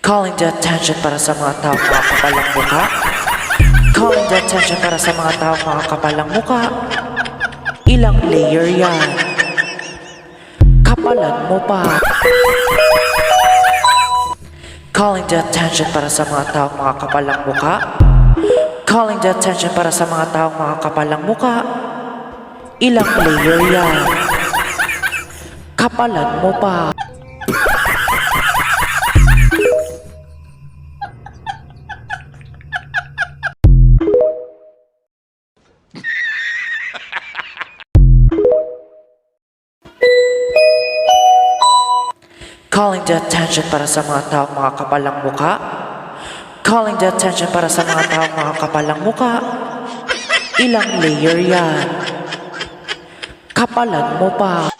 Calling the attention para sa mga taong mga kapalang mukha. Calling the attention para sa mga taong mga kapalang mukha. Ilang layer yan? Kapalan mo pa. Calling the attention para sa mga taong mga kapalang mukha. Calling the attention para sa mga taong mga kapalang mukha. Ilang layer yan? Kapalan mo pa. Calling the attention para sa mga taong mga kapalang mukha. Calling the attention para sa mga taong mga kapalang mukha. Ilang layer yan? Kapalan mo pa.